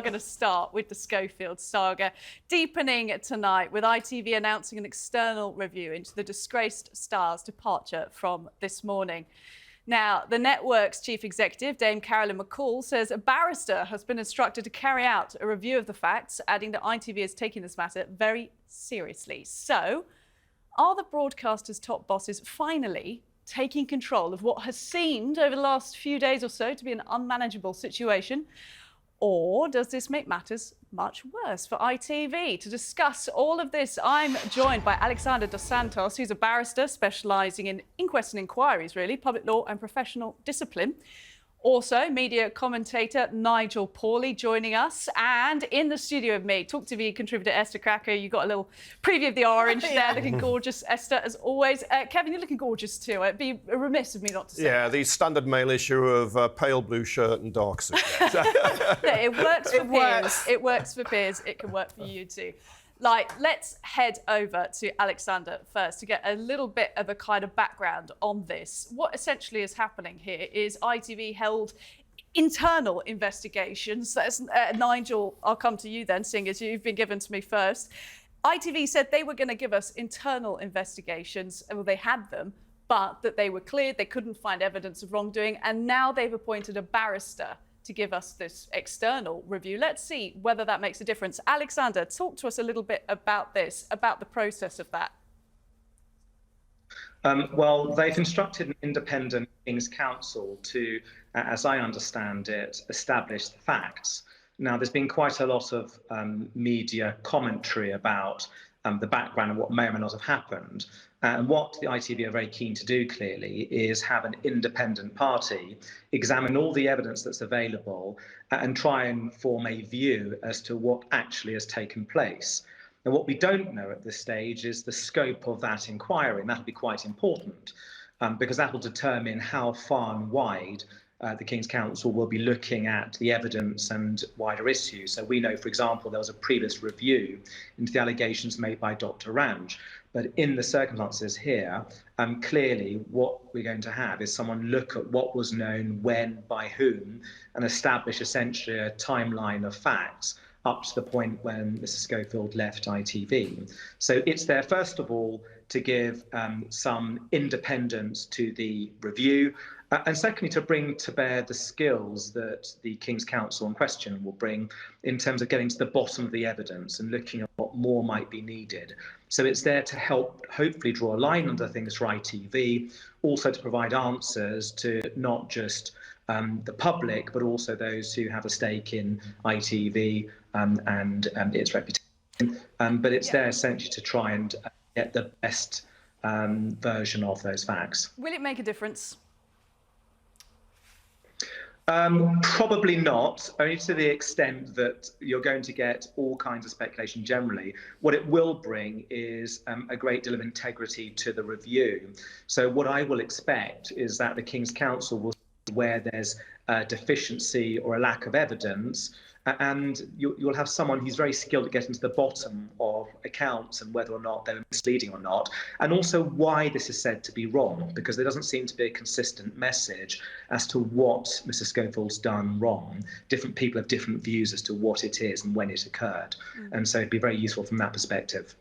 Going to start with the Schofield saga, deepening tonight with ITV announcing an external review into the disgraced star's departure from this morning. Now, the network's chief executive, Dame Carolyn McCall, says a barrister has been instructed to carry out a review of the facts, adding that ITV is taking this matter very seriously. So, are the broadcaster's top bosses finally taking control of what has seemed over the last few days or so to be an unmanageable situation? Or does this make matters much worse for ITV? To discuss all of this, I'm joined by Alexander dos Santos, who's a barrister specialising in inquests and inquiries, really, public law and professional discipline. Also, media commentator Nigel Pawley joining us. And in the studio with me, TalkTV contributor Esther Cracker. You got a little preview of the orange there, looking gorgeous, Esther, as always. Kevin, you're looking gorgeous too. It'd be remiss of me not to say that. The standard male issue of pale blue shirt and dark suit. It works for peers. It works for peers. It can work for you too. Let's head over to Alexander first to get a little bit of a kind of background on this. What essentially is happening here is ITV held internal investigations. That's, Nigel, I'll come to you then, seeing as you've been given to me first. ITV said they were going to give us internal investigations, well, they had them, but that they were cleared, they couldn't find evidence of wrongdoing, and now they've appointed a barrister to give us this external review. Let's see whether that makes a difference. Alexander, talk to us a little bit about this, about the process of that. Well, they've instructed an independent King's Counsel to, as I understand it, establish the facts. Now, there's been quite a lot of media commentary about the background of what may or may not have happened. And what the ITV are very keen to do, clearly, is have an independent party examine all the evidence that's available and try and form a view as to what actually has taken place. Now, what we don't know at this stage is the scope of that inquiry, and that'll be quite important because that will determine how far and wide the King's Counsel will be looking at the evidence and wider issues. So we know, for example, there was a previous review into the allegations made by Dr. Ranj. But in the circumstances here, clearly what we're going to have is someone look at what was known when, by whom, and establish essentially a timeline of facts up to the point when Mrs. Schofield left ITV. So it's there, first of all, to give some independence to the review, and secondly, to bring to bear the skills that the King's Counsel in question will bring in terms of getting to the bottom of the evidence and looking at what more might be needed. So it's there to help hopefully draw a line under things for ITV, also to provide answers to not just the public, but also those who have a stake in ITV and its reputation. But it's there essentially to try and get the best version of those facts. Will it make a difference? Probably not, only to the extent that you're going to get all kinds of speculation generally. What it will bring is a great deal of integrity to the review. So what I will expect is that the King's Counsel will, where there's a deficiency or a lack of evidence, and you'll have someone who's very skilled at getting to the bottom of accounts and whether or not they're misleading or not, and also why this is said to be wrong, because there doesn't seem to be a consistent message as to what Mrs. Schofield's done wrong. Different people have different views as to what it is and when it occurred, and so it'd be very useful from that perspective.